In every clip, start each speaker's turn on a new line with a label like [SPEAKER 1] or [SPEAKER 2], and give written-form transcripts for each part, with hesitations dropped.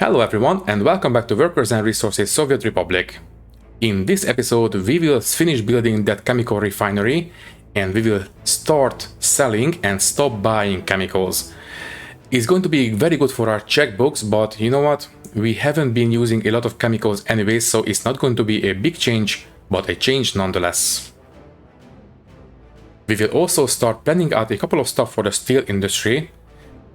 [SPEAKER 1] Hello everyone and welcome back to Workers and Resources Soviet Republic. In this episode we will finish building that chemical refinery and we will start selling and stop buying chemicals. It's going to be very good for our checkbooks, but you know what? We haven't been using a lot of chemicals anyways, so it's not going to be a big change, but a change nonetheless. We will also start planning out a couple of stuff for the steel industry.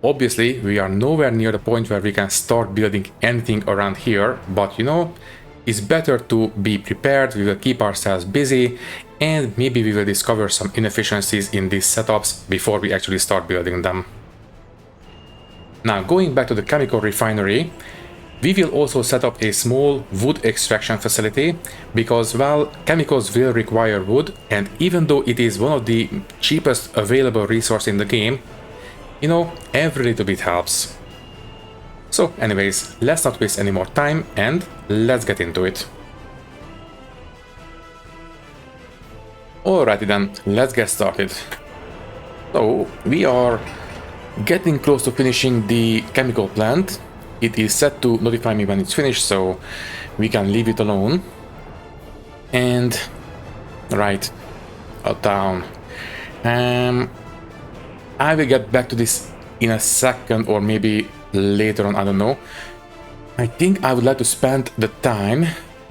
[SPEAKER 1] Obviously, we are nowhere near the point where we can start building anything around here, but you know, it's better to be prepared. We will keep ourselves busy and maybe we will discover some inefficiencies in these setups before we actually start building them. Now, going back to the chemical refinery, we will also set up a small wood extraction facility because, well, chemicals will require wood, and even though it is one of the cheapest available resources in the game, you know, every little bit helps. So anyways, let's not waste any more time and let's get into it. Alrighty then, let's get started. So we are getting close to finishing the chemical plant. It is set to notify me when it's finished, so we can leave it alone. And right down. I will get back to this in a second or maybe later on, I don't know. I think I would like to spend the time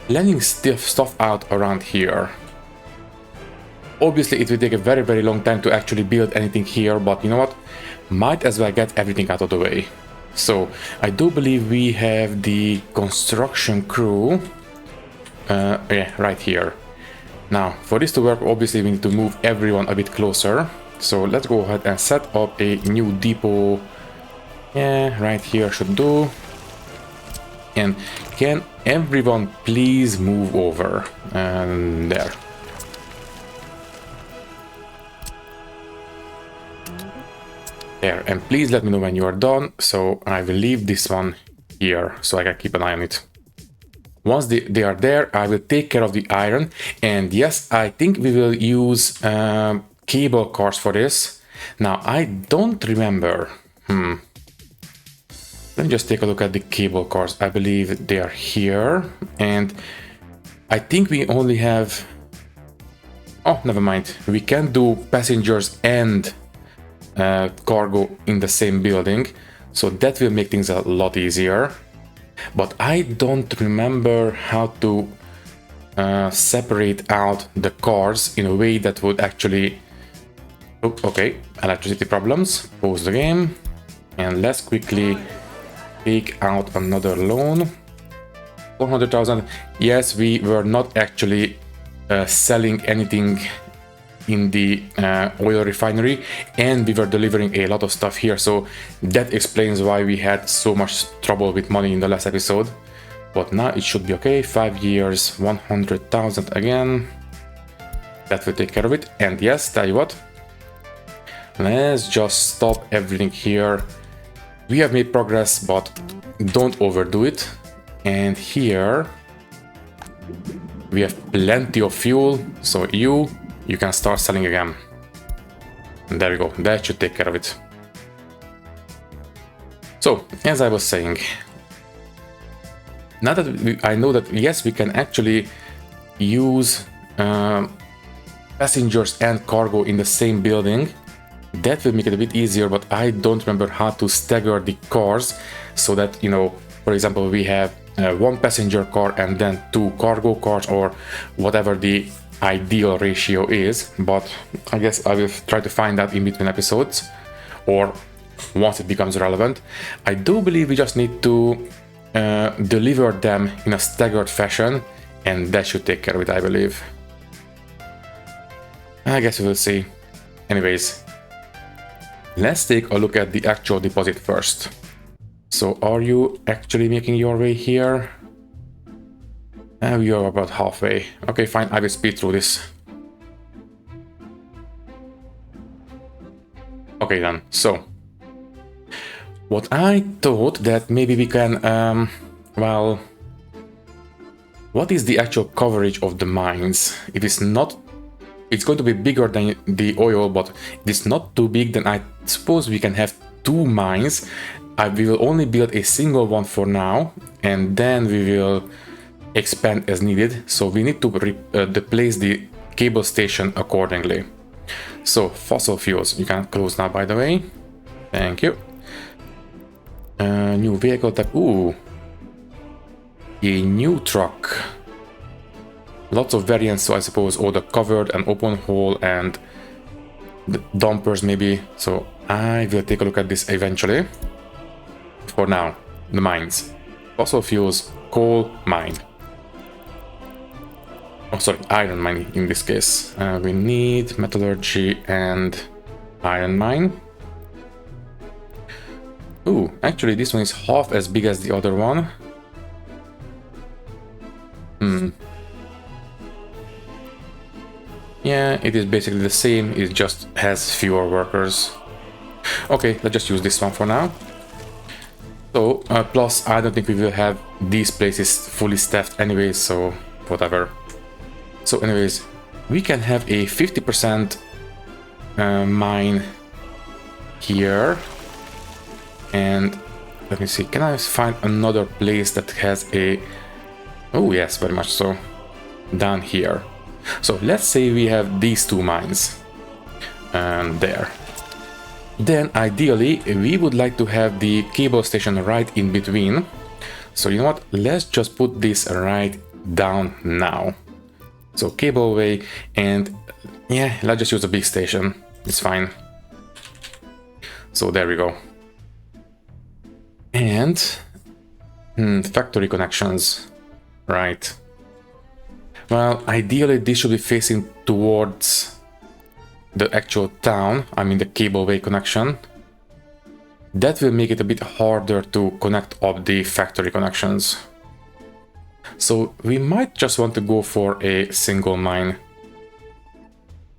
[SPEAKER 1] planning stuff out around here. Obviously it will take a very long time to actually build anything here, but you know what? Might as well get everything out of the way. So I do believe we have the construction crew yeah, right here. Now for this to work, obviously we need to move everyone a bit closer. So let's go ahead and set up a new depot. Yeah, right here should do. And can everyone please move over? And there. There, and please let me know when you are done. So I will leave this one here so I can keep an eye on it. Once they are there, I will take care of the iron. And yes, I think we will use cable cars for this. Now I don't remember. Let me just take a look at the cable cars. I believe they are here, and I think we only have, oh, never mind, we can do passengers and cargo in the same building, so that will make things a lot easier. But I don't remember how to separate out the cars in a way that would actually... Okay, electricity problems. Pause the game and let's quickly take out another loan. 400,000. Yes, we were not actually selling anything in the oil refinery, and we were delivering a lot of stuff here, so that explains why we had so much trouble with money in the last episode. But now it should be okay. 5 years, 100,000 again. That will take care of it. And yes, tell you what, let's just stop everything here. We have made progress, but don't overdo it. And here we have plenty of fuel, so you can start selling again. And there we go, that should take care of it. So as I was saying, now that I know that yes, we can actually use passengers and cargo in the same building, that will make it a bit easier, but I don't remember how to stagger the cars so that, you know, for example, we have one passenger car and then 2 cargo cars, or whatever the ideal ratio is. But I guess I will try to find that in between episodes, or once it becomes relevant. I do believe we just need to deliver them in a staggered fashion, and that should take care of it, I believe. I guess we will see. Anyways, let's take a look at the actual deposit first. So are you actually making your way here? We are about halfway. Okay, fine, I will speed through this. Okay then, so what I thought that maybe we can, well, what is the actual coverage of the mines? It is not, it's going to be bigger than the oil, but it is not too big, then I suppose we can have 2 mines. We will only build a single one for now, and then we will expand as needed. So we need to place the cable station accordingly. So fossil fuels, you can close now, by the way. Thank you. New vehicle type. Ooh, a new truck. Lots of variants, so I suppose, or the covered and open hole and the dumpers maybe. So I will take a look at this eventually. For now, the mines. Fossil fuels, coal, mine. Oh, sorry, iron mine in this case. We need metallurgy and iron mine. Ooh, actually this one is half as big as the other one. Yeah, it is basically the same, it just has fewer workers. Okay, let's just use this one for now. So, plus I don't think we will have these places fully staffed anyway, so whatever. So anyways, we can have a 50% mine here. And let me see, can I find another place that has a... Oh yes, very much so. Down here. So let's say we have these 2 mines. And there. Then ideally, we would like to have the cable station right in between. So you know what, let's just put this right down now. So cableway, and yeah, let's just use a big station. It's fine. So there we go. And factory connections, right? Well, ideally this should be facing towards the actual town. I mean the cableway connection. That will make it a bit harder to connect up the factory connections. So we might just want to go for a single mine.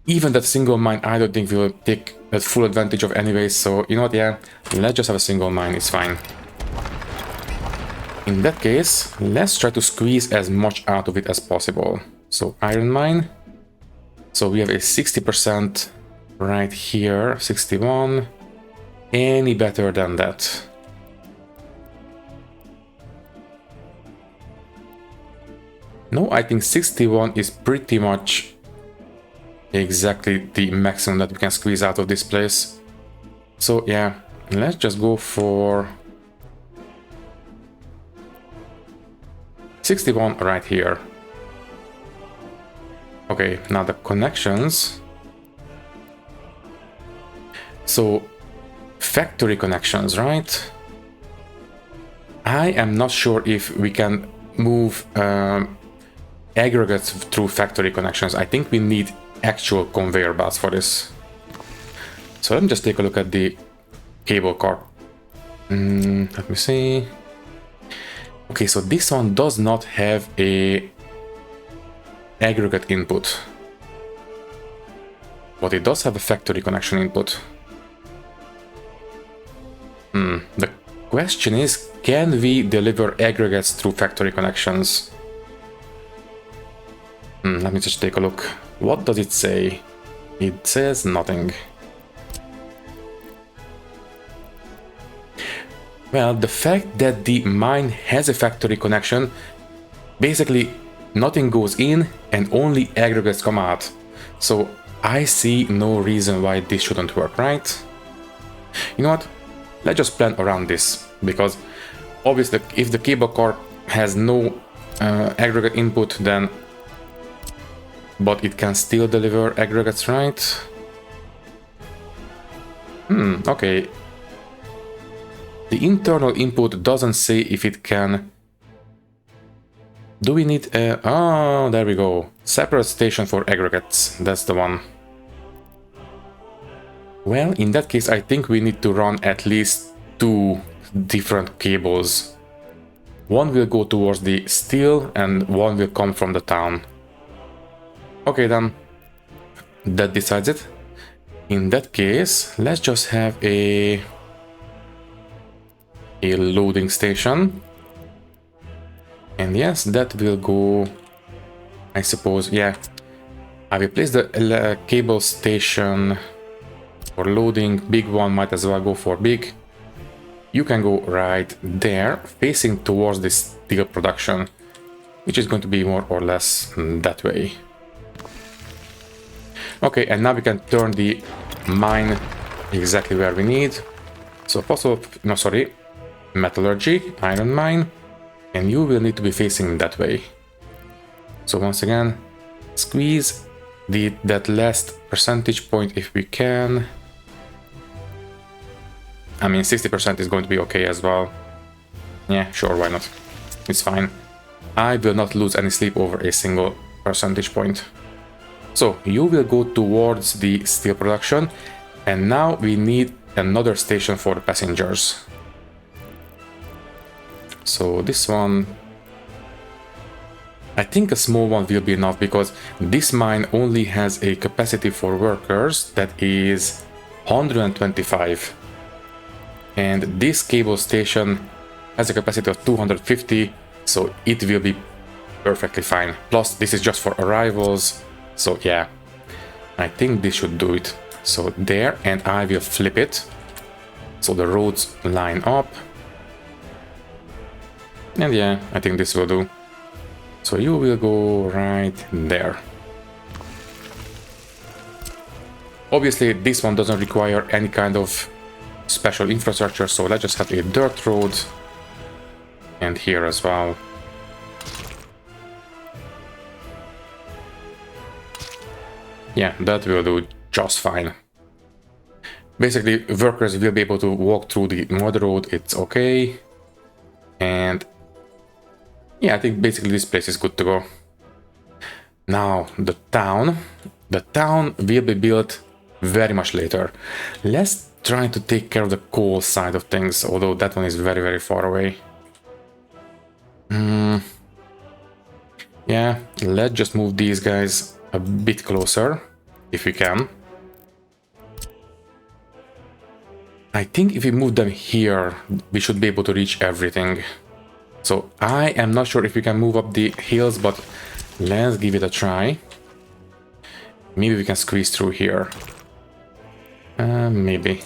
[SPEAKER 1] Even that single mine I don't think we will take a full advantage of anyway, so you know what, yeah, let's just have a single mine, it's fine. In that case, let's try to squeeze as much out of it as possible. So iron mine. So we have a 60% right here, 61. Any better than that? No, I think 61 is pretty much exactly the maximum that we can squeeze out of this place. So yeah, let's just go for 61 right here. Okay, now the connections. So factory connections, right? I am not sure if we can move aggregates through factory connections. I think we need actual conveyor belts for this. So let me just take a look at the cable car. Let me see. Okay, so this one does not have a aggregate input, but it does have a factory connection input. The question is, can we deliver aggregates through factory connections? Let me just take a look. What does it say? It says nothing. Well, the fact that the mine has a factory connection, basically nothing goes in and only aggregates come out. So I see no reason why this shouldn't work, right? You know what? Let's just plan around this, because obviously if the cable car has no aggregate input, then but it can still deliver aggregates, right? Okay. The internal input doesn't say if it can. Do we need a... Oh, there we go. Separate station for aggregates. That's the one. Well, in that case, I think we need to run at least 2 different cables. One will go towards the steel and one will come from the town. Okay, then. That decides it. In that case, let's just have a loading station. And yes, that will go, I suppose, yeah. I will place the cable station For loading, big one, might as well go for big. You can go right there, facing towards the steel production, which is going to be more or less that way. Okay, and now we can turn the mine exactly where we need. So metallurgy, iron mine, and you will need to be facing that way. So once again, squeeze that last percentage point if we can. I mean, 60% is going to be okay as well. Yeah, sure, why not? It's fine. I will not lose any sleep over a single percentage point. So you will go towards the steel production, and now we need another station for the passengers. So this one, I think a small one will be enough, because this mine only has a capacity for workers that is 125. And this cable station has a capacity of 250, so it will be perfectly fine. Plus, this is just for arrivals, so yeah, I think this should do it. So there, and I will flip it, so the roads line up. And yeah, I think this will do. So you will go right there. Obviously, this one doesn't require any kind of special infrastructure, so let's just have a dirt road, and here as well. Yeah, that will do just fine. Basically, workers will be able to walk through the mud road, it's okay. And yeah, I think basically this place is good to go. Now, the town will be built very much later. Let's try to take care of the coal side of things, although that one is very, very far away. Yeah, let's just move these guys a bit closer, if we can. I think if we move them here, we should be able to reach everything. So I am not sure if we can move up the hills, but let's give it a try. Maybe we can squeeze through here. Maybe.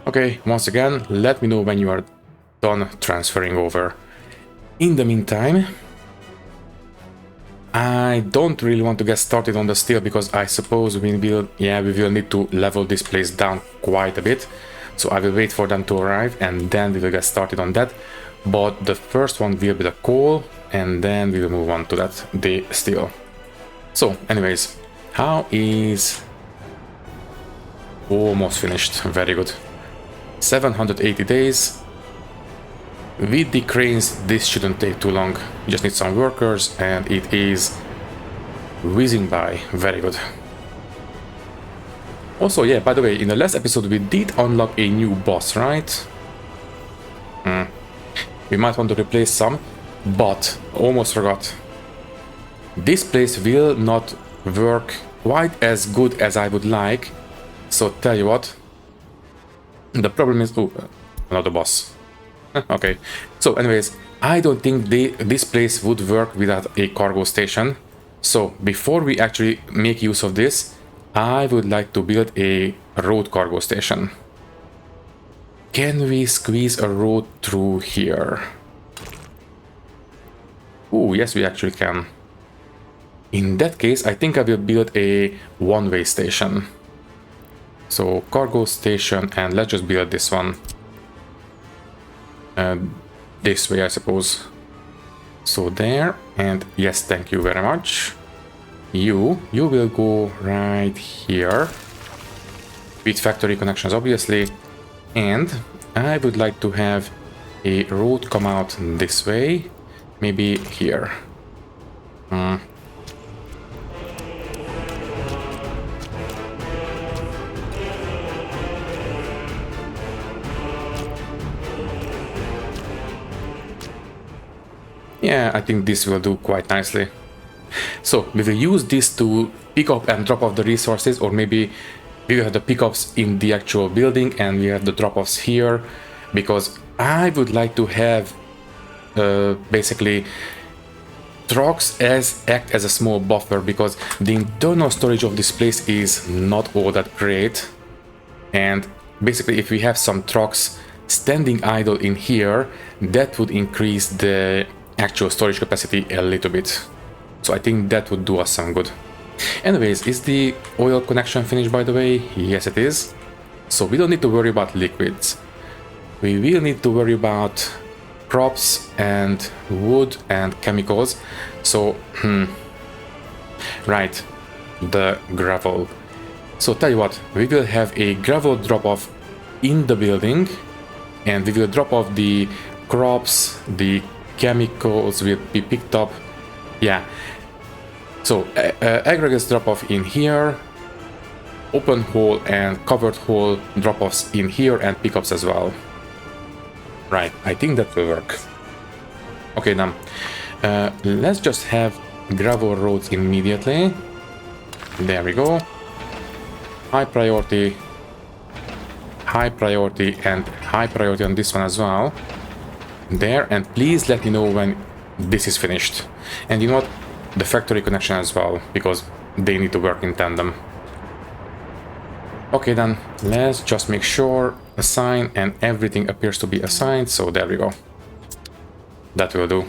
[SPEAKER 1] Okay, once again, let me know when you are done transferring over. In the meantime, I don't really want to get started on the steel, because I suppose we will need to level this place down quite a bit. So I will wait for them to arrive, and then we will get started on that. But the first one will be the coal, and then we will move on to that, the steel. So anyways, how is... Almost finished, very good. 780 days. With the cranes, this shouldn't take too long. You just need some workers, and it is whizzing by. Very good. Also, yeah, by the way, in the last episode we did unlock a new boss, right? We might want to replace some, but almost forgot. This place will not work quite as good as I would like. So tell you what, the problem is... Oh, another boss. Okay, so anyways, I don't think this place would work without a cargo station. So before we actually make use of this, I would like to build a road cargo station. Can we squeeze a road through here? Oh, yes, we actually can. In that case, I think I will build a one-way station. So cargo station, and let's just build this one. This way, I suppose. So there, and yes, thank you very much. You will go right here with factory connections, obviously, and I would like to have a road come out this way, maybe here. Yeah, I think this will do quite nicely. So we will use this to pick up and drop off the resources, or maybe we will have the pickups in the actual building and we have the drop-offs here, because I would like to have basically trucks act as a small buffer, because the internal storage of this place is not all that great. And basically if we have some trucks standing idle in here, that would increase the actual storage capacity a little bit. So I think that would do us some good. Anyways, is the oil connection finished, by the way? Yes, it is. So we don't need to worry about liquids. We will need to worry about crops and wood and chemicals. So, right, the gravel. So tell you what, we will have a gravel drop-off in the building, and we will drop off the crops, the chemicals will be picked up. Yeah. So aggregates drop-off in here, open hole and covered hole drop-offs in here, and pickups as well. Right, I think that will work. Okay, now let's just have gravel roads immediately. There we go. High priority, and high priority on this one as well. There, and please let me know when this is finished. And you know what? The factory connection as well, because they need to work in tandem. Okay, then let's just make sure assign, and everything appears to be assigned, so there we go. That will do.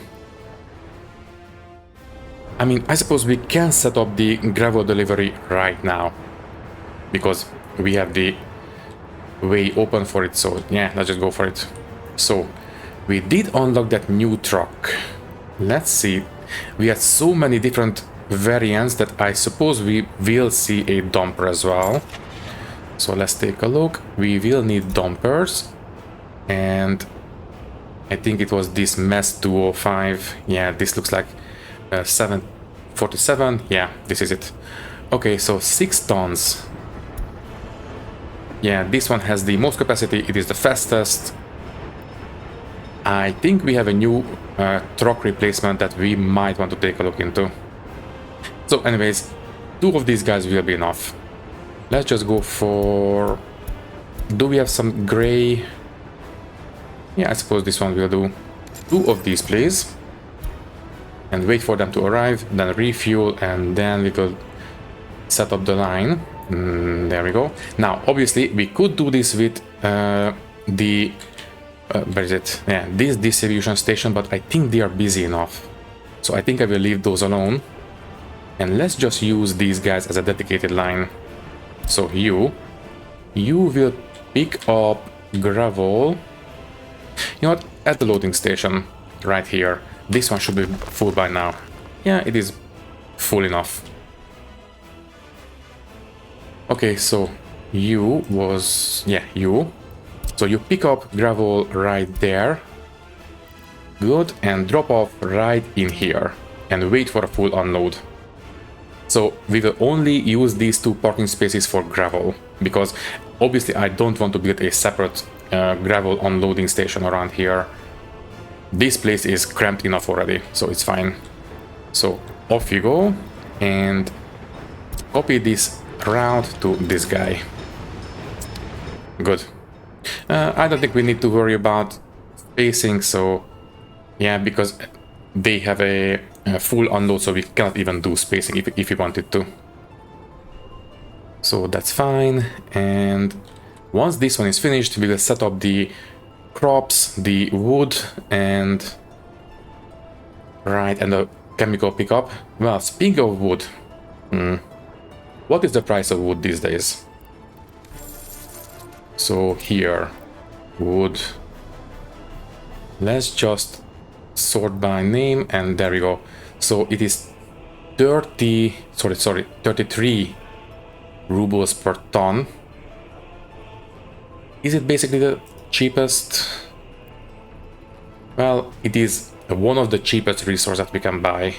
[SPEAKER 1] I mean, I suppose we can set up the gravel delivery right now, because we have the way open for it, so yeah, let's just go for it. So we did unlock that new truck. Let's see, we had so many different variants that I suppose we will see a dumper as well. So let's take a look. We will need dumpers, and I think it was this MES 205. Yeah, this looks like 747. Yeah, this is it. Okay, so 6 tons. Yeah, this one has the most capacity. It is the fastest. I think we have a new truck replacement that we might want to take a look into. So anyways, 2 of these guys will be enough. Let's just go for... Do we have some gray? Yeah, I suppose this one will do. 2 of these, please. And wait for them to arrive, then refuel, and then we will set up the line. There we go. Now, obviously, we could do this with the... where is it? Yeah, this distribution station, but I think they are busy enough. So I think I will leave those alone. And let's just use these guys as a dedicated line. So you will pick up gravel. You know what? At the loading station, right here. This one should be full by now. Yeah, it is full enough. Okay, so you. So you pick up gravel right there. Good, and drop off right in here. And wait for a full unload. So we will only use these 2 parking spaces for gravel, because obviously I don't want to build a separate gravel unloading station around here. This place is cramped enough already, so it's fine. So off you go, and copy this route to this guy. Good. I don't think we need to worry about spacing, so yeah, because they have a full unload, so we cannot even do spacing if we wanted to. So that's fine, and once this one is finished, we will set up the crops, the wood, and right, and the chemical pickup. Well, speaking of wood, what is the price of wood these days? So here, wood. Let's just sort by name, and there we go. So it is 33 rubles per ton. Is it basically the cheapest? Well, it is one of the cheapest resources that we can buy.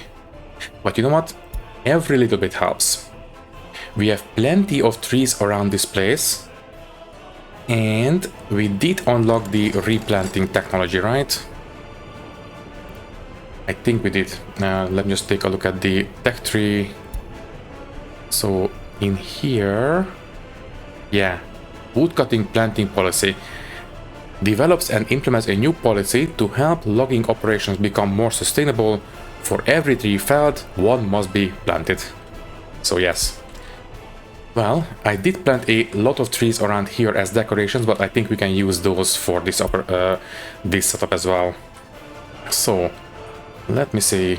[SPEAKER 1] But you know what? Every little bit helps. We have plenty of trees around this place. And we did unlock the replanting technology, right? I think we did. Let me just take a look at the tech tree. So in here, yeah, wood cutting planting policy. develops and implements a new policy to help logging operations become more sustainable. For every tree felled, one must be planted. So yes. Well, I did plant a lot of trees around here as decorations, but I think we can use those for this setup as well. So, let me see.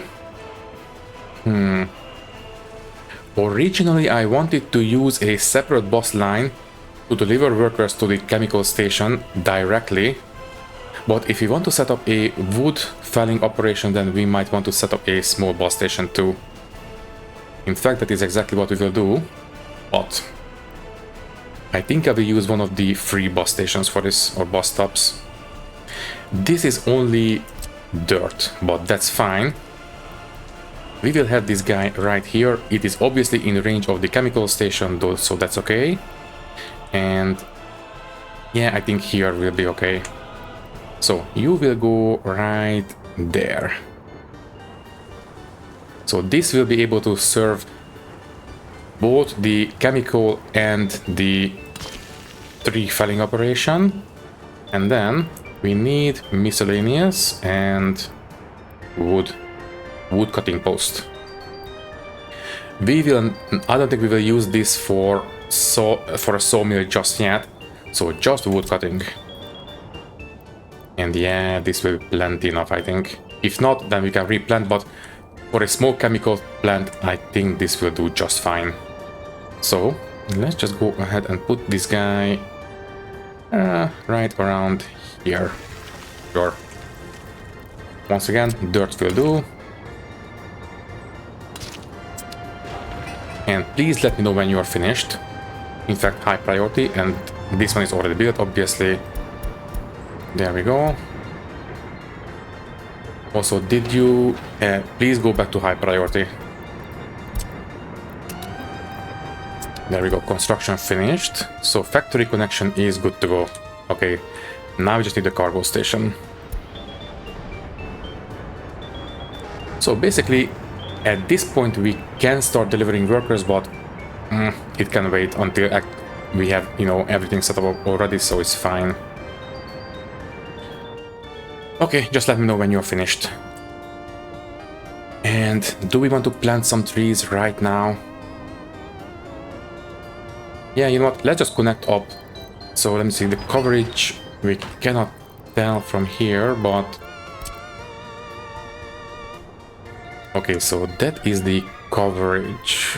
[SPEAKER 1] Originally, I wanted to use a separate boss line to deliver workers to the chemical station directly. But if we want to set up a wood felling operation, then we might want to set up a small boss station too. In fact, that is exactly what we will do. But I think I will use one of the free boss stations for this, or boss stops. This is only dirt, but that's fine. We will have this guy right here. It is obviously in range of the chemical station though, so that's okay. And yeah, I think here will be okay. So you will go right there. So this will be able to serve both the chemical and the tree felling operation. And then we need miscellaneous and wood cutting post. I don't think we will use this for a sawmill just yet. So just wood cutting. And yeah, this will be plenty enough, I think. If not, then we can replant, but for a small chemical plant, I think this will do just fine. So let's just go ahead and put this guy right around here. Sure. Once again, dirt will do. And please let me know when you are finished. In fact, high priority, and this one is already built, obviously. There we go. Also, did you... please go back to high priority. There we go, construction finished. So factory connection is good to go. Okay, now we just need a cargo station. So basically, at this point we can start delivering workers, but it can wait until we have, you know, everything set up already, so it's fine. Okay, just let me know when you're finished. And do we want to plant some trees right now? Yeah, you know what, let's just connect up. So let me see, the coverage, we cannot tell from here, but... Okay, so that is the coverage.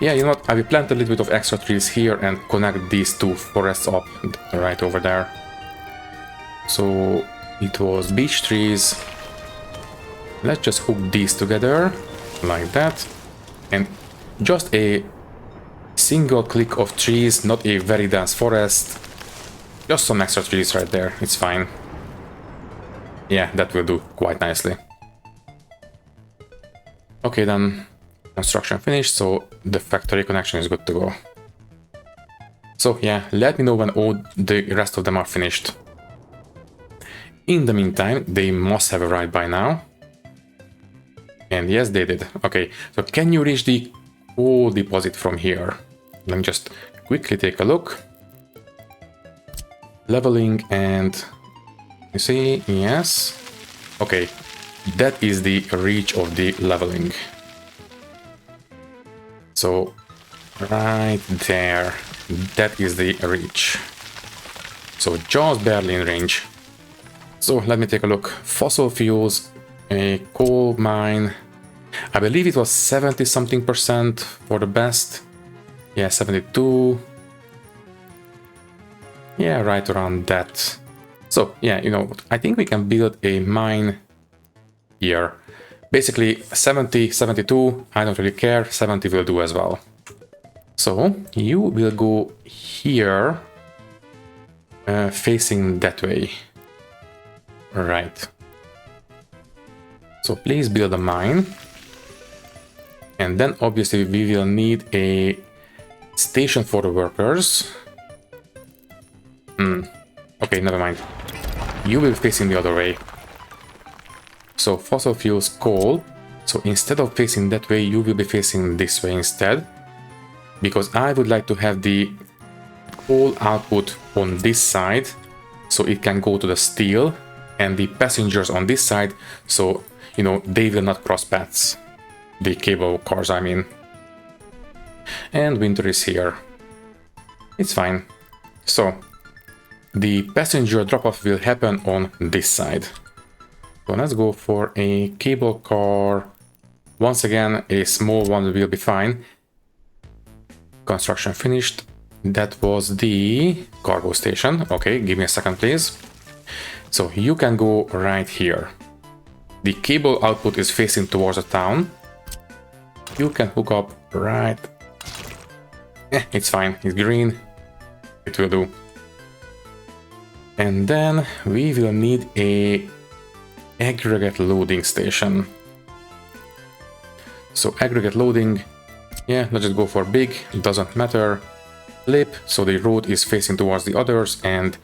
[SPEAKER 1] Yeah, you know what, I will plant a little bit of extra trees here and connect these two forests up right over there. So it was beech trees. Let's just hook these together like that. And just a single click of trees, not a very dense forest. Just some extra trees right there, it's fine. Yeah, that will do quite nicely. Okay, then construction finished, so the factory connection is good to go. So yeah, let me know when all the rest of them are finished. In the meantime, they must have arrived by now. And yes, they did. Okay, so can you reach the coal deposit from here? Let me just quickly take a look. Leveling, and you see, yes. Okay, that is the reach of the leveling. So right there, that is the reach. So just barely in range. So let me take a look. Fossil fuels, a coal mine. I believe it was 70 something percent for the best. Yeah, 72. Yeah, right around that. So yeah, you know, I think we can build a mine here. Basically 70, 72, I don't really care, 70 will do as well. So you will go here, facing that way. Right. So please build a mine. And then obviously we will need a station for the workers. Okay, never mind. You will be facing the other way. So fossil fuels, coal. So instead of facing that way, you will be facing this way instead. Because I would like to have the coal output on this side so it can go to the steel, and the passengers on this side, so, you know, they will not cross paths. The cable cars, I mean. And winter is here. It's fine. So, the passenger drop-off will happen on this side. So let's go for a cable car. Once again, a small one will be fine. Construction finished. That was the cargo station. Okay, give me a second, please. So you can go right here. The cable output is facing towards the town. You can hook up right. It's fine. It's green. It will do. And then we will need a aggregate loading station. So aggregate loading, yeah, let's just go for big, it doesn't matter. Flip, so the road is facing towards the others, and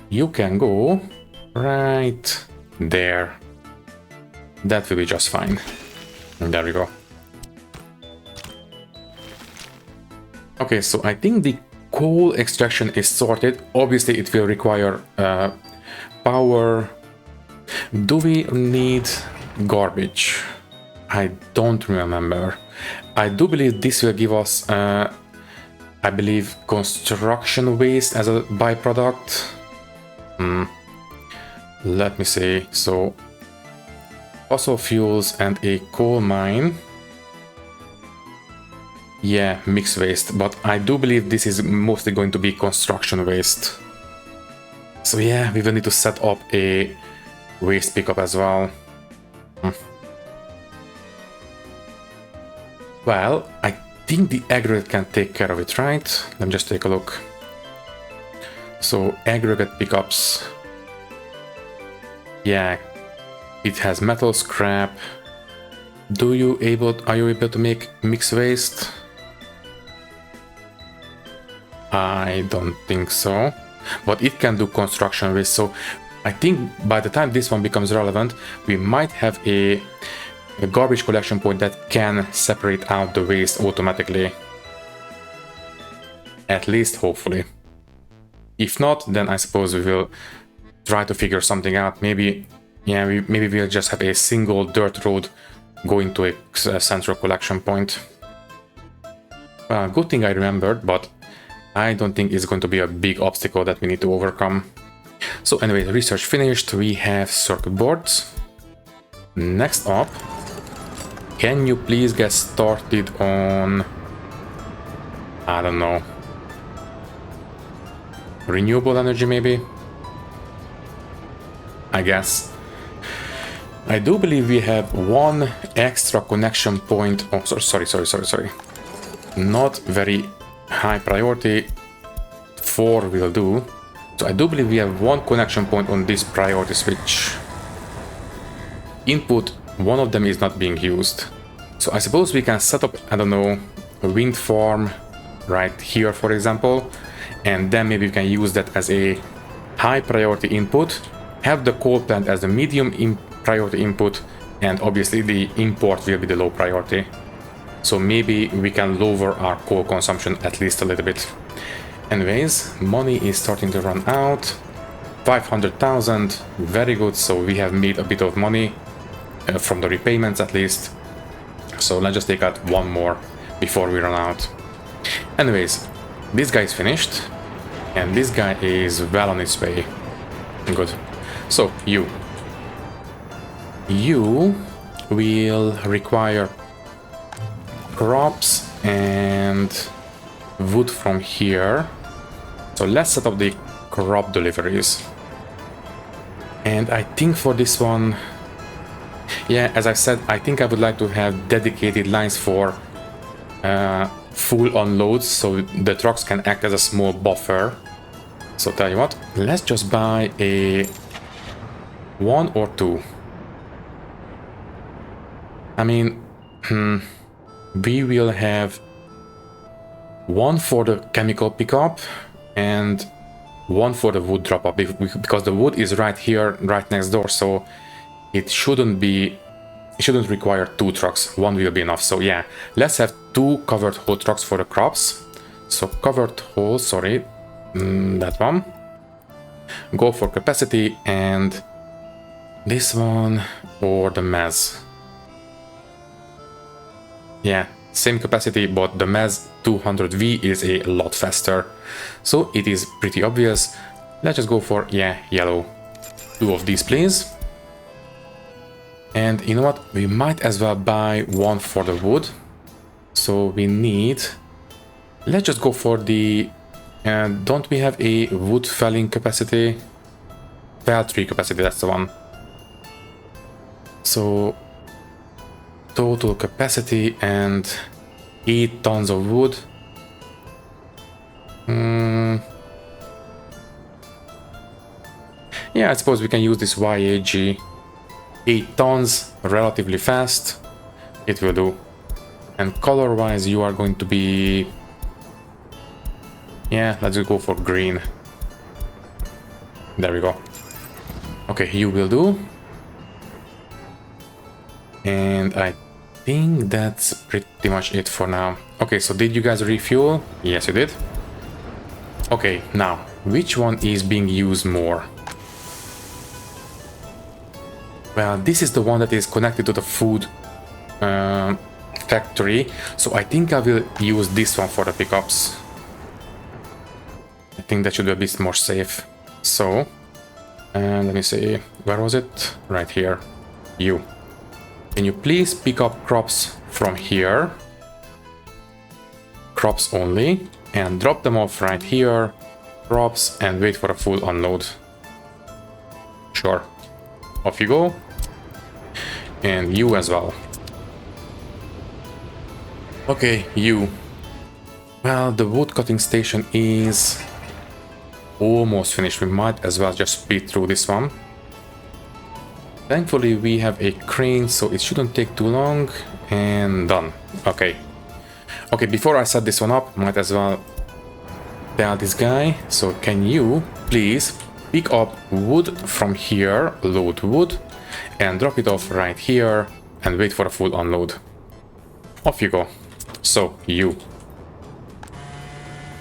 [SPEAKER 1] you can go right there. That will be just fine. And there we go. Okay, so I think the coal extraction is sorted. Obviously it will require power. Do we need garbage? I don't remember. I do believe this will give us, I believe, construction waste as a byproduct. Let me see. So, fossil fuels and a coal mine. Yeah, mixed waste, but I do believe this is mostly going to be construction waste. So yeah, we will need to set up a waste pickup as well. Well, I think the aggregate can take care of it, right? Let me just take a look. So aggregate pickups. Yeah, it has metal scrap. Are you able to make mixed waste? I don't think so, but it can do construction waste. So I think by the time this one becomes relevant, we might have a garbage collection point that can separate out the waste automatically. At least, hopefully. If not, then I suppose we will try to figure something out. Maybe, yeah, maybe we'll just have a single dirt road going to a central collection point. Good thing I remembered, but I don't think it's going to be a big obstacle that we need to overcome. So anyway, research finished. We have circuit boards. Next up, can you please get started on, I don't know, renewable energy maybe? I guess. I do believe we have one extra connection point. Oh, sorry. Not very high priority. 4 will do. So I do believe we have one connection point on this priority switch. Input, one of them is not being used. So I suppose we can set up, I don't know, a wind farm right here, for example, and then maybe we can use that as a high priority input, have the coal plant as the medium priority input, and obviously the import will be the low priority. So maybe we can lower our coal consumption at least a little bit. Anyways, money is starting to run out. 500,000, very good. So we have made a bit of money from the repayments at least. So let's just take out one more before we run out. Anyways, this guy is finished, and this guy is well on its way. Good. So you will require crops and wood from here. So let's set up the crop deliveries. And I think for this one, yeah, as I said, I think I would like to have dedicated lines for full unloads, so the trucks can act as a small buffer. So tell you what, let's just buy a 1 or 2. I mean, we will have one for the chemical pickup and one for the wood drop-up, because the wood is right here, right next door, so it shouldn't require 2 trucks. One will be enough. So yeah, let's have 2 covered hole trucks for the crops. So covered hole, sorry, that one. go for capacity and this one or the mez. Yeah, same capacity, but the mez 200V is a lot faster. So it is pretty obvious. Let's just go for, yeah, yellow. 2 of these, please. And you know what? We might as well buy 1 for the wood. So we need... Let's just go for the... don't we have a wood felling capacity? Fell tree capacity, that's the one. So... total capacity and 8 tons of wood. Yeah, I suppose we can use this YAG. 8 tons, relatively fast. It will do. And color-wise, you are going to be... Yeah, let's go for green. There we go. Okay, you will do. And I think that's pretty much it for now. Okay, so did you guys refuel? Yes, you did. Okay, now, which one is being used more? Well, this is the one that is connected to the food factory. So I think I will use this one for the pickups. I think that should be a bit more safe. So, let me see, where was it? Right here. You. Can you please pick up crops from here? Crops only. And drop them off right here. Crops and wait for a full unload. Sure. Off you go. And you as well. Okay, you. Well, the wood cutting station is almost finished. We might as well just speed through this one. Thankfully, we have a crane, so it shouldn't take too long. And done. Okay. Okay, before I set this one up, might as well tell this guy. So can you please pick up wood from here, load wood, and drop it off right here and wait for a full unload. Off you go. So, you.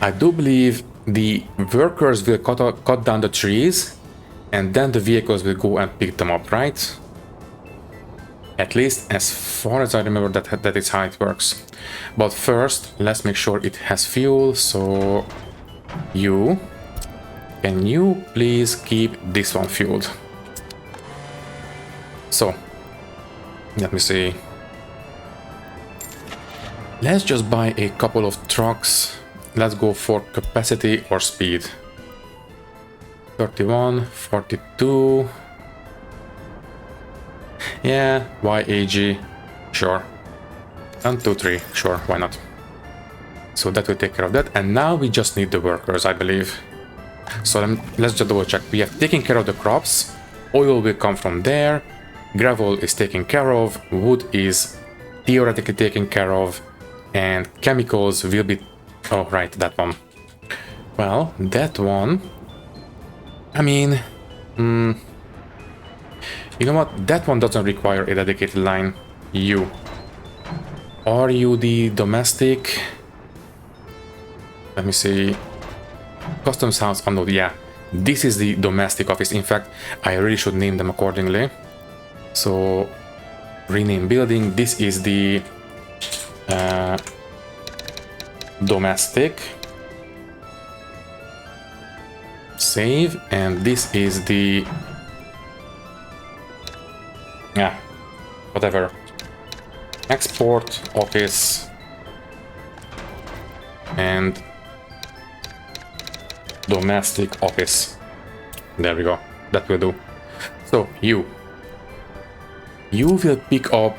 [SPEAKER 1] I do believe the workers will cut down the trees and then the vehicles will go and pick them up, right? At least as far as I remember, that is how it works. But first, let's make sure it has fuel. So, you. Can you please keep this one fueled? So, let me see. Let's just buy a couple of trucks. Let's go for capacity or speed. 31, 42. Yeah, YAG. Sure. 1, 2, 3. Sure, why not? So that will take care of that. And now we just need the workers, I believe. So let's just double check. We have taken care of the crops. Oil will come from there. Gravel is taken care of. Wood is theoretically taken care of. And chemicals will be... Oh, right, that one. Well, that one... I mean... you know what? That one doesn't require a dedicated line. You. Are you the domestic? Let me see... Customs house unload, yeah. This is the domestic office. In fact, I really should name them accordingly. So, rename building. This is the domestic. Save. And this is the... Yeah, whatever. Export office. And... domestic office. There we go. That will do. So, you. You will pick up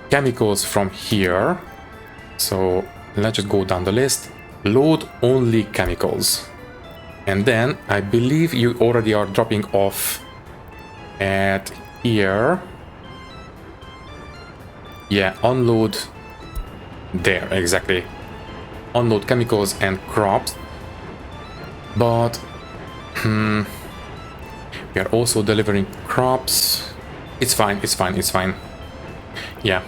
[SPEAKER 1] chemicals from here. So, let's just go down the list. Load only chemicals. And then, I believe you already are dropping off at here. Yeah, unload there, exactly. Unload chemicals and crops. But we are also delivering crops. It's fine, it's fine, it's fine. Yeah.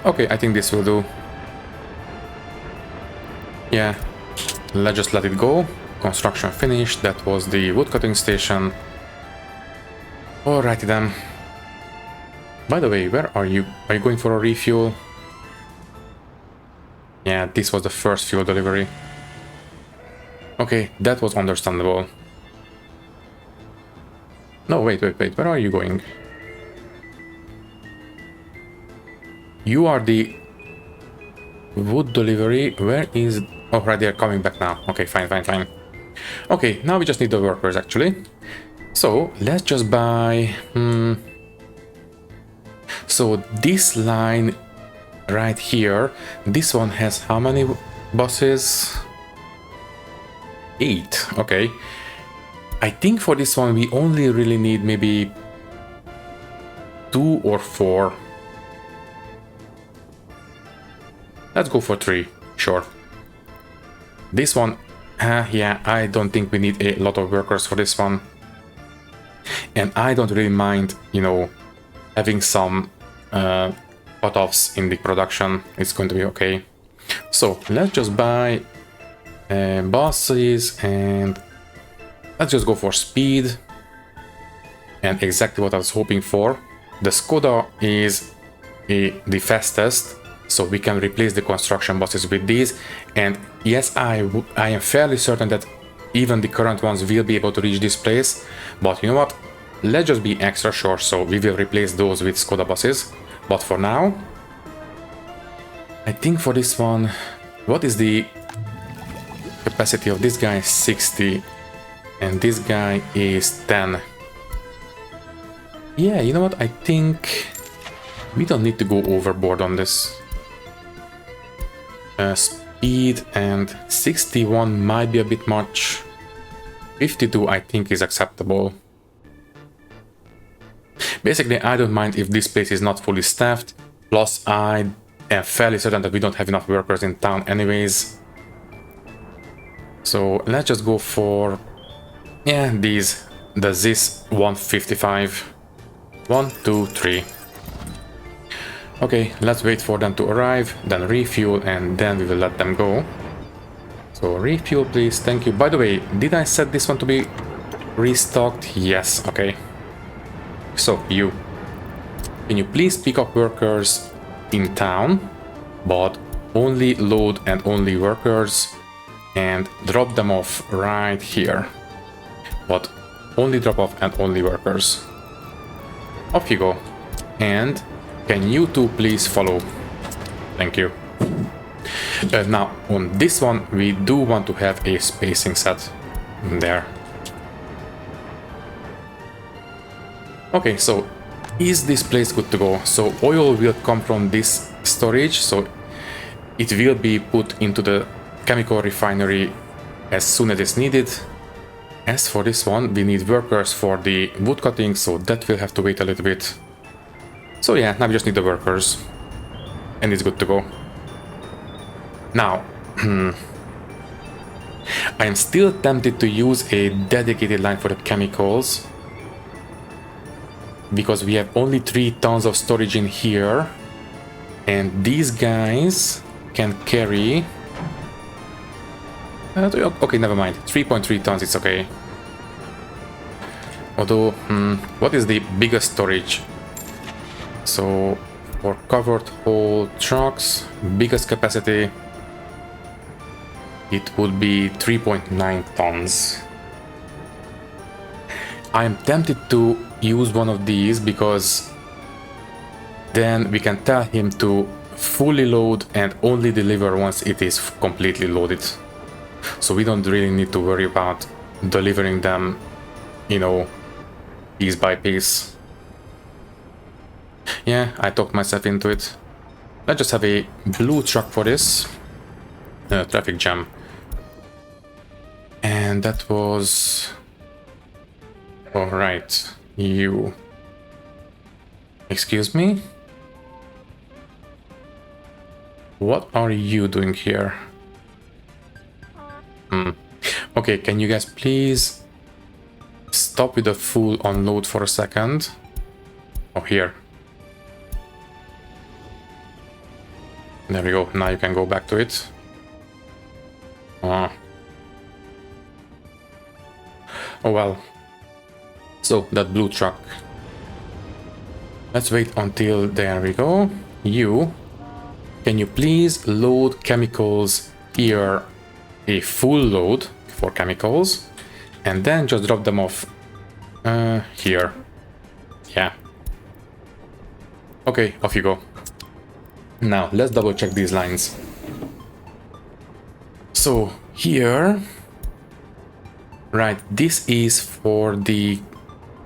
[SPEAKER 1] Okay, I think this will do. Yeah. let's just let it go. Construction finished. That was the woodcutting station. Alrighty then. By the way, where are you? Are you going for a refuel? Yeah, this was the first fuel delivery. Okay, that was understandable. No, wait, where are you going? You are the wood delivery. Where is... Oh, right, they're coming back now. Okay, fine. Okay, now we just need the workers, actually. So, let's just buy... So, this line right here, this one has how many buses? 8, okay. I think for this one we only really need maybe 2 or 4. Let's go for 3, sure. This one, yeah, I don't think we need a lot of workers for this one. And I don't really mind, you know, having some cut-offs in the production. It's going to be okay. So let's just buy buses and let's just go for speed. And exactly what I was hoping for. The Skoda is the fastest, so we can replace the construction buses with these. And yes, I am fairly certain that even the current ones will be able to reach this place. But you know what? Let's just be extra sure, so we will replace those with Skoda buses. But for now, I think for this one, what is the capacity of this guy? 60, and this guy is 10. Yeah, you know what? I think we don't need to go overboard on this. Speed and 61 might be a bit much. 52 I think is acceptable. Basically, I don't mind if this place is not fully staffed. Plus, I am fairly certain that we don't have enough workers in town anyways. So let's just go for, yeah, these. The ZIS 155. 1, 2, 3. Okay, let's wait for them to arrive, then refuel, and then we will let them go. So refuel, please. Thank you. By the way, did I set this one to be restocked? Yes, okay. So, you. Can you please pick up workers in town, but only load and only workers, and drop them off right here. But only drop off and only workers. Off you go. And can you two please follow? Thank you. Now, on this one, we do want to have a spacing set there. Okay, so is this place good to go? So oil will come from this storage, so it will be put into the chemical refinery as soon as it's needed. As for this one, we need workers for the wood cutting, so that will have to wait a little bit. So yeah, now we just need the workers. And it's good to go. Now, I am still tempted to use a dedicated line for the chemicals, because we have only 3 tons of storage in here, and these guys can carry... okay, never mind. 3.3 tons, it's okay. Although, what is the biggest storage? So, for covered whole trucks, biggest capacity, it would be 3.9 tons. I am tempted to use one of these because then we can tell him to fully load and only deliver once it is completely loaded. So we don't really need to worry about delivering them, you know, piece by piece. Yeah, I talked myself into it. Let's just have a blue truck for this. Traffic jam. And that was... Alright, you... Excuse me? What are you doing here? Okay, can you guys please stop with the full unload for a second? Oh, here. There we go, now you can go back to it. Oh well. So, that blue truck. Let's wait until... There we go. You... Can you please load chemicals here, a full load for chemicals, and then just drop them off here. Yeah. Okay, off you go. Now, let's double check these lines. So, here... Right, this is for the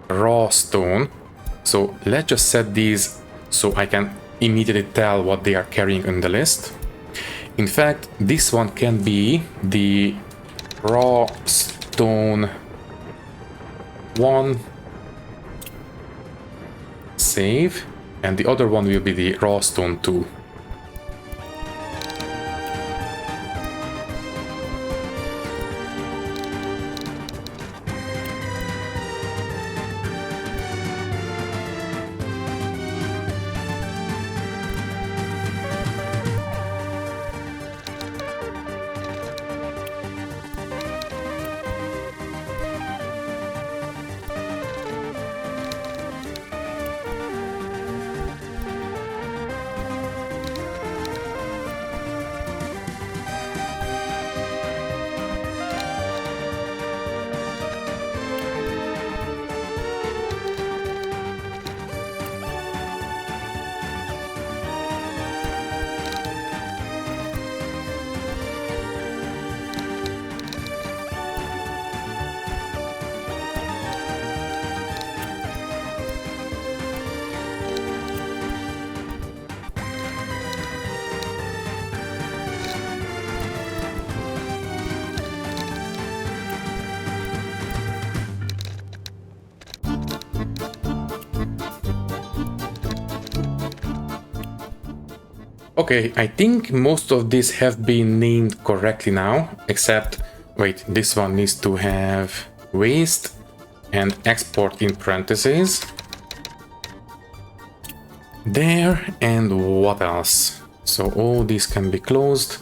[SPEAKER 1] raw stone. So, let's just set these so I can immediately tell what they are carrying on the list. In fact, this one can be the raw stone 1, save, and the other one will be the raw stone 2. Okay, I think most of these have been named correctly now, except, wait, this one needs to have waste and export in parentheses. There, and what else? So all these can be closed.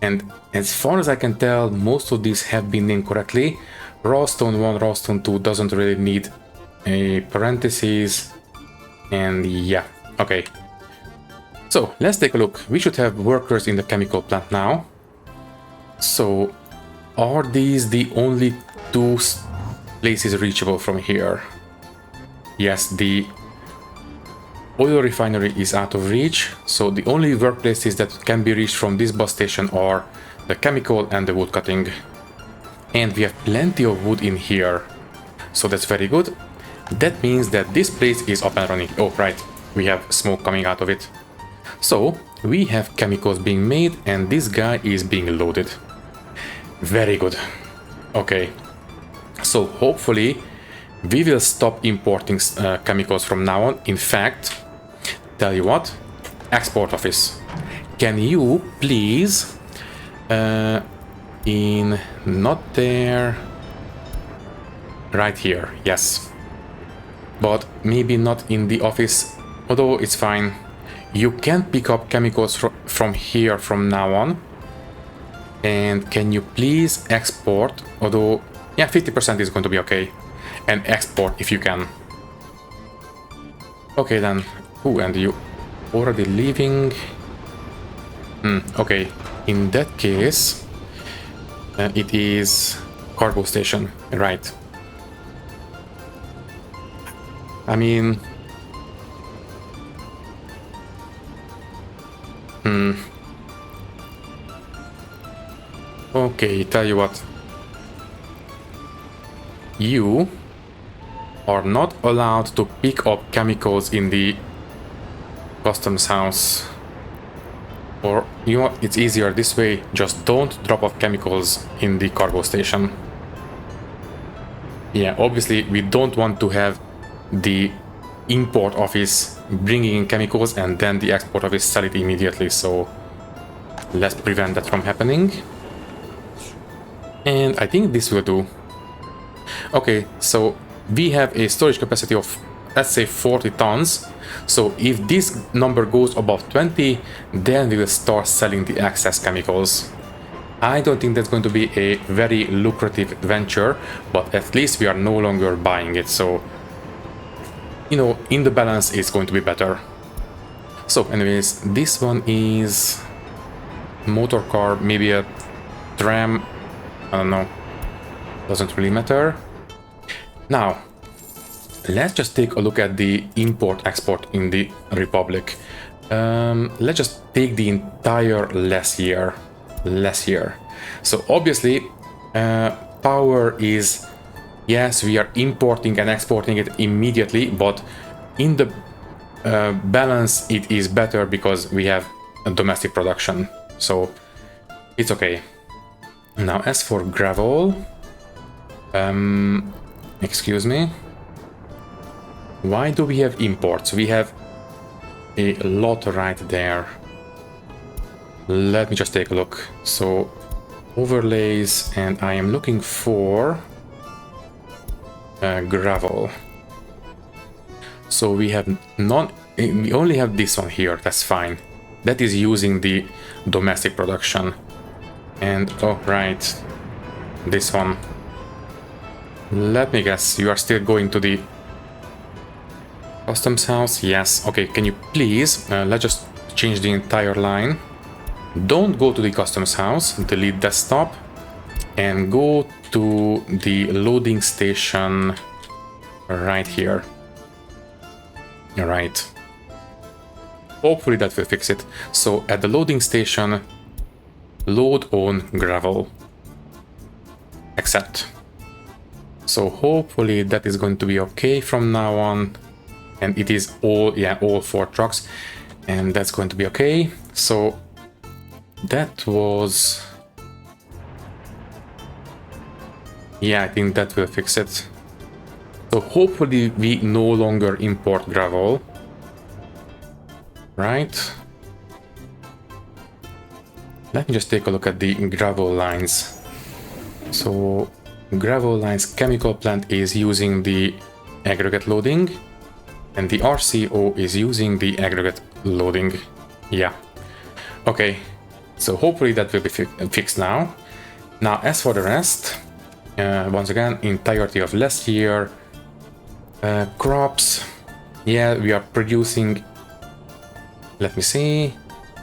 [SPEAKER 1] And as far as I can tell, most of these have been named correctly. Raw stone 1, raw stone 2 doesn't really need a parentheses. And yeah, okay. So let's take a look. We should have workers in the chemical plant now. So are these the only two places reachable from here? Yes, the oil refinery is out of reach. So the only workplaces that can be reached from this bus station are the chemical and the wood cutting. And we have plenty of wood in here. So that's very good. That means that this place is up and running. Oh, right. We have smoke coming out of it. So, we have chemicals being made and this guy is being loaded. Very good. Okay. So, hopefully, we will stop importing chemicals from now on. In fact, tell you what, export office. Can you please, in, not there, right here, yes. But maybe not in the office, although it's fine. You can pick up chemicals from here from now on. And can you please export, although, yeah, 50% is going to be okay. And export if you can. Okay then. Ooh, and you already leaving? Okay, in that case, it is cargo station, right? I mean... Okay, tell you what. You are not allowed to pick up chemicals in the customs house. Or, you know what, it's easier this way. Just don't drop off chemicals in the cargo station. Yeah, obviously we don't want to have the import office bringing in chemicals and then the export office sell it immediately, so let's prevent that from happening. And I think this will do. Okay, so we have a storage capacity of, let's say, 40 tons. So if this number goes above 20, then we will start selling the excess chemicals. I don't think that's going to be a very lucrative venture, but at least we are no longer buying it, so, you know, in the balance it's going to be better. So anyways, this one is motor car, maybe a tram, I don't know, doesn't really matter. Now, let's just take a look at the import-export in the Republic. Let's just take the entire last year. So obviously, power is, yes, we are importing and exporting it immediately, but in the balance it is better because we have a domestic production, so it's okay. Now as for gravel, excuse me, why do we have imports? We have a lot right there. Let me just take a look. So overlays, and I am looking for gravel. So we only have this one here, that's fine. That is using the domestic production. And oh right, this one. Let me guess, you are still going to the customs house? Yes, okay, can you please, let's just change the entire line. Don't go to the customs house, delete desktop, and go to the loading station right here. Right. Hopefully that will fix it. So at the loading station, load on gravel. Accept. So hopefully that is going to be okay from now on. And it is all 4 trucks. And that's going to be okay. So that was... yeah, I think that will fix it. So hopefully we no longer import gravel. Right? Let me just take a look at the gravel lines. So gravel lines, chemical plant is using the aggregate loading, and the RCO is using the aggregate loading. Yeah. Okay. So hopefully that will be fixed now. Now as for the rest, once again, entirety of last year, crops, yeah, we are producing, let me see,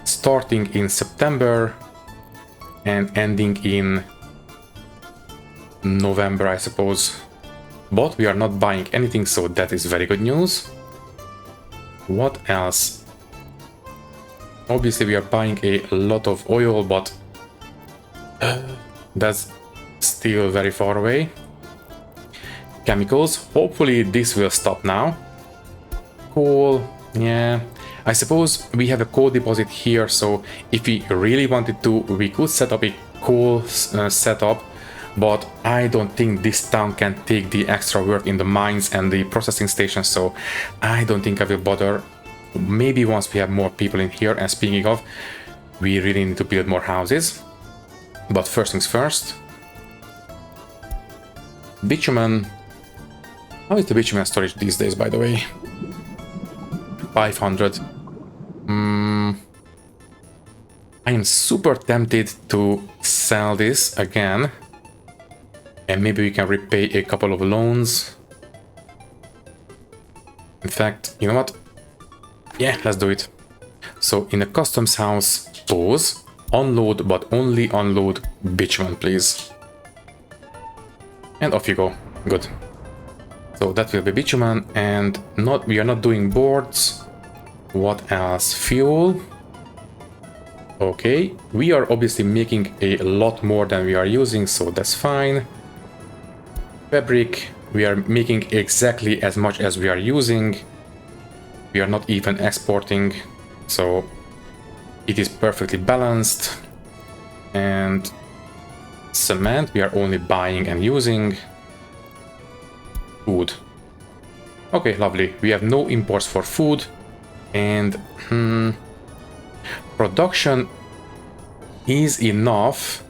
[SPEAKER 1] starting in September and ending in November, I suppose. But we are not buying anything, so that is very good news. What else? Obviously we are buying a lot of oil, but that's still very far away. Chemicals, hopefully this will stop now. Coal, yeah. I suppose we have a coal deposit here, so if we really wanted to, we could set up a coal setup, but I don't think this town can take the extra work in the mines and the processing stations, so I don't think I will bother. Maybe once we have more people in here, and speaking of, we really need to build more houses. But first things first. Bitumen. How is the bitumen storage these days, by the way? 500. I am super tempted to sell this again. And maybe we can repay a couple of loans. In fact, you know what? Yeah, let's do it. So in the customs house, pause, unload, but only unload bitumen, please. And off you go. Good. So that will be bitumen, and we are not doing boards. What else? Fuel. Okay, we are obviously making a lot more than we are using, so that's fine. Fabric, we are making exactly as much as we are using. We are not even exporting, so it is perfectly balanced. And cement, we are only buying and using. Food. Okay, lovely. We have no imports for food. And production is enough.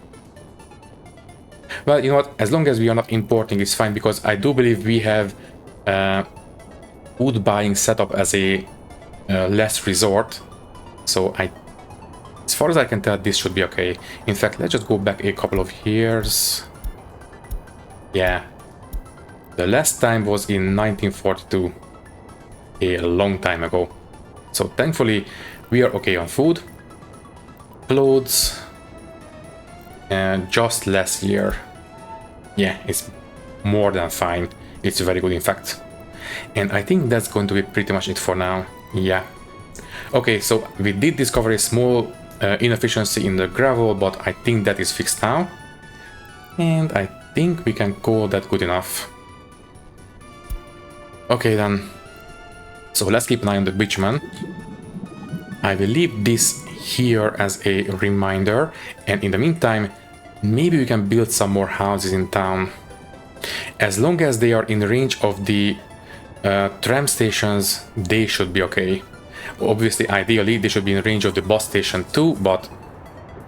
[SPEAKER 1] Well, you know what? As long as we are not importing, it's fine, because I do believe we have food buying set up as a last resort. So As far as I can tell, this should be okay. In fact, let's just go back a couple of years. Yeah. The last time was in 1942. A long time ago. So thankfully, we are okay on food. Clothes. And just last year. Yeah, it's more than fine. It's very good, in fact. And I think that's going to be pretty much it for now. Yeah. Okay, so we did discover a small inefficiency in the gravel, but I think that is fixed now. And I think we can call that good enough. Okay then. So let's keep an eye on the bitumen. I will leave this here as a reminder. And in the meantime, maybe we can build some more houses in town. As long as they are in range of the tram stations, they should be okay. Obviously, ideally, they should be in range of the bus station too, but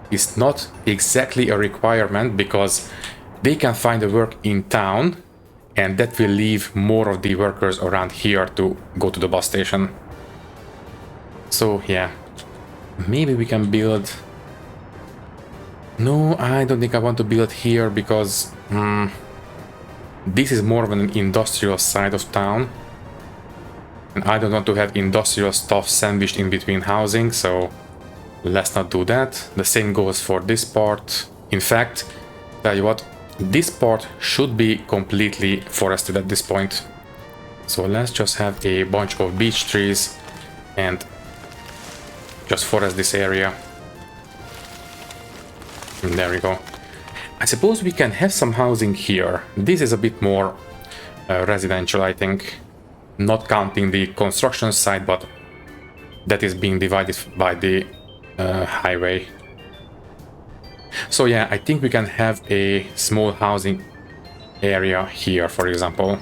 [SPEAKER 1] it's not exactly a requirement because they can find the work in town, and that will leave more of the workers around here to go to the bus station. So yeah, maybe we can build... No, I don't think I want to build here because this is more of an industrial side of town. And I don't want to have industrial stuff sandwiched in between housing, so let's not do that. The same goes for this part. In fact, tell you what, this part should be completely forested at this point. So let's just have a bunch of beech trees and just forest this area. And there we go. I suppose we can have some housing here. This is a bit more residential, I think. Not counting the construction side, but that is being divided by the highway. So yeah, I think we can have a small housing area here, for example.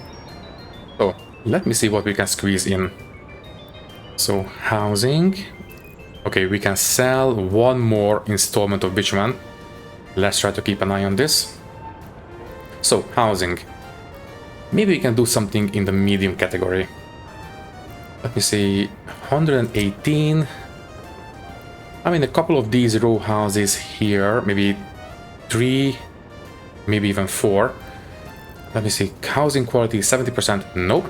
[SPEAKER 1] So let me see what we can squeeze in. So housing. Okay, we can sell one more installment of bitumen. Let's try to keep an eye on this. So housing. Maybe we can do something in the medium category. Let me see, 118. I mean, a couple of these row houses here, maybe 3, maybe even 4. Let me see, housing quality 70%. Nope.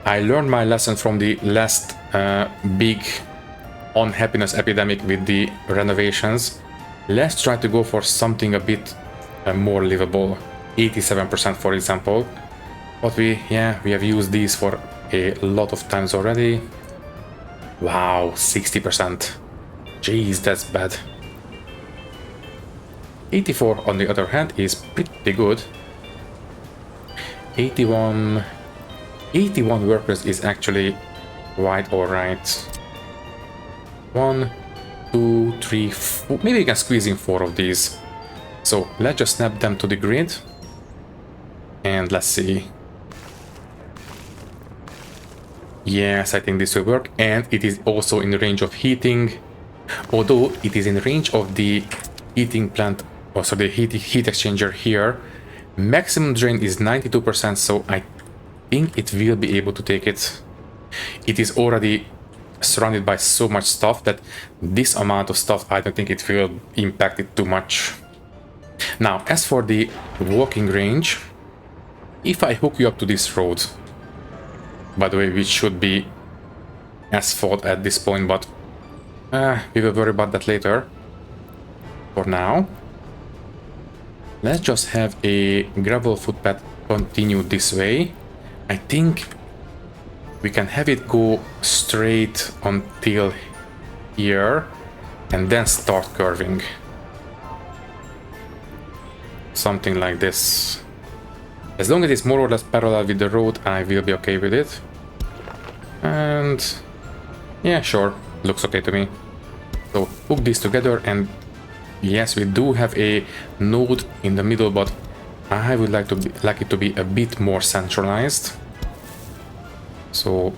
[SPEAKER 1] I learned my lesson from the last big unhappiness epidemic with the renovations. Let's try to go for something a bit more livable. 87%, for example. But we have used these for a lot of times already. Wow, 60%. Jeez, that's bad. 84 on the other hand is pretty good. 81 workers is actually quite alright. 1, 2, 3, 4. Maybe we can squeeze in 4 of these. So let's just snap them to the grid. And let's see. Yes, I think this will work. And it is also in the range of heating. Although it is in range of the heating plant, also the heat exchanger here. Maximum drain is 92%, so I think it will be able to take it. It is already surrounded by so much stuff that this amount of stuff, I don't think it will impact it too much. Now, as for the walking range, if I hook you up to this road, by the way, which should be asphalt at this point, but we will worry about that later. For now, let's just have a gravel footpath continue this way. I think we can have it go straight until here and then start curving. Something like this. As long as it's more or less parallel with the road, I will be okay with it. And yeah, sure, looks okay to me. So hook these together, and yes, we do have a node in the middle, but I would like it to be a bit more centralized. So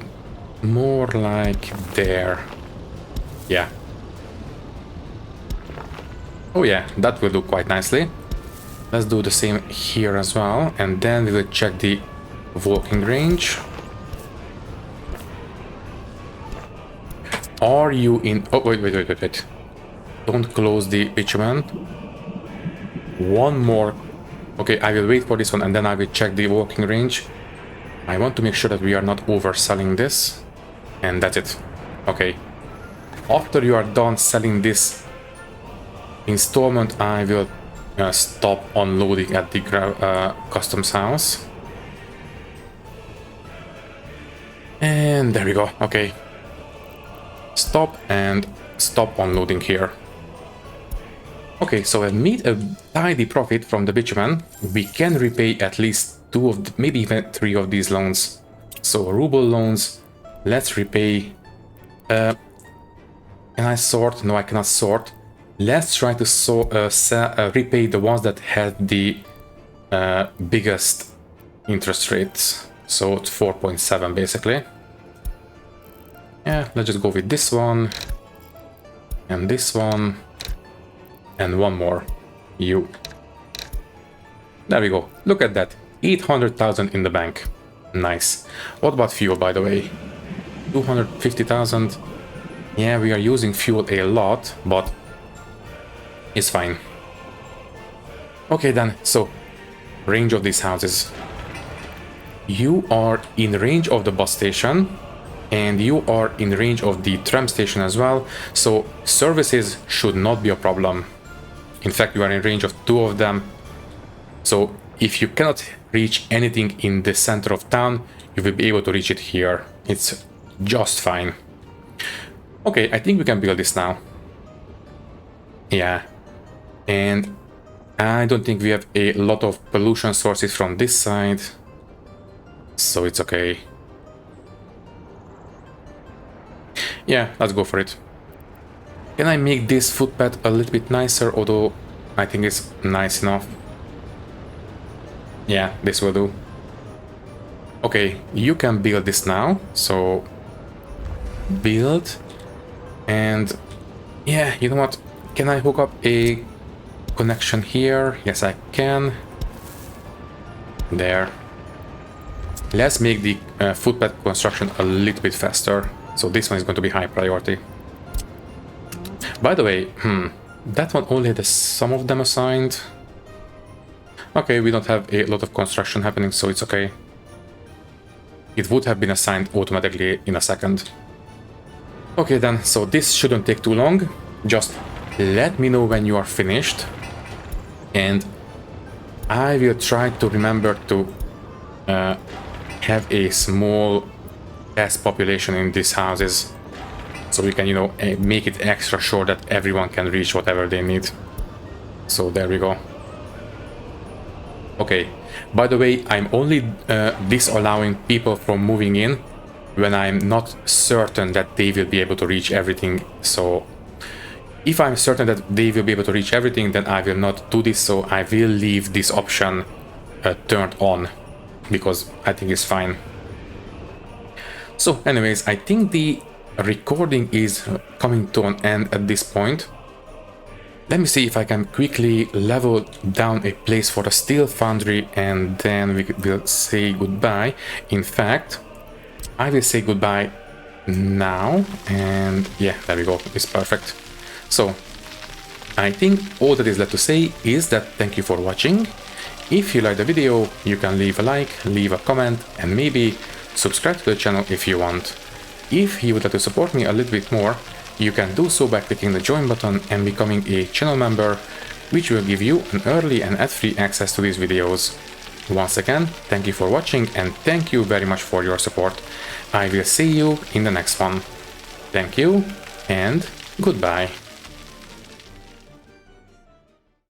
[SPEAKER 1] more like there. Yeah. Oh yeah, that will do quite nicely. Let's do the same here as well, and then we will check the walking range. Are you in... Oh, wait. Don't close the bitumen. One more. Okay, I will wait for this one and then I will check the walking range. I want to make sure that we are not overselling this. And that's it. Okay. After you are done selling this installment, I will stop unloading at the customs house. And there we go. Okay. Stop and stop unloading here. Okay, so I've made a tidy profit from the bitumen. We can repay at least 2 of, maybe even 3 of these loans. So ruble loans, let's repay. Can I sort? No, I cannot sort. Let's try to repay the ones that had the biggest interest rates. So it's 4.7 basically. Yeah, let's just go with this one. And this one. And one more. You. There we go. Look at that. 800,000 in the bank. Nice. What about fuel, by the way? 250,000. Yeah, we are using fuel a lot, but it's fine. Okay then, so range of these houses. You are in range of the bus station and you are in range of the tram station as well, so services should not be a problem. In fact, you are in range of 2 of them, so if you cannot reach anything in the center of town, you will be able to reach it here. It's just fine. Okay, I think we can build this now. Yeah, and I don't think we have a lot of pollution sources from this side, so it's okay. Yeah, let's go for it. Can I make this footpath a little bit nicer, although I think it's nice enough. Yeah, this will do. Okay, you can build this now, so build. And yeah, you know what? Can I hook up a connection here? Yes, I can. There. Let's make the footpath construction a little bit faster. So this one is going to be high priority. By the way, that one only had some of them assigned. Okay, we don't have a lot of construction happening, so it's okay. It would have been assigned automatically in a second. Okay then, so this shouldn't take too long. Just let me know when you are finished. And I will try to remember to have a small test population in these houses. So we can, you know, make it extra sure that everyone can reach whatever they need. So there we go. Okay, by the way, I'm only disallowing people from moving in when I'm not certain that they will be able to reach everything. So if I'm certain that they will be able to reach everything, then I will not do this. So I will leave this option turned on because I think it's fine. So anyways, I think the recording is coming to an end at this point. Let me see if I can quickly level down a place for the steel foundry and then we will say goodbye. In fact, I will say goodbye now, and yeah, there we go, it's perfect. So I think all that is left to say is that thank you for watching. If you like the video, you can leave a like, leave a comment, and maybe subscribe to the channel if you want. If you would like to support me a little bit more, you can do so by clicking the join button and becoming a channel member, which will give you an early and ad-free access to these videos. Once again, thank you for watching and thank you very much for your support. I will see you in the next one. Thank you and goodbye.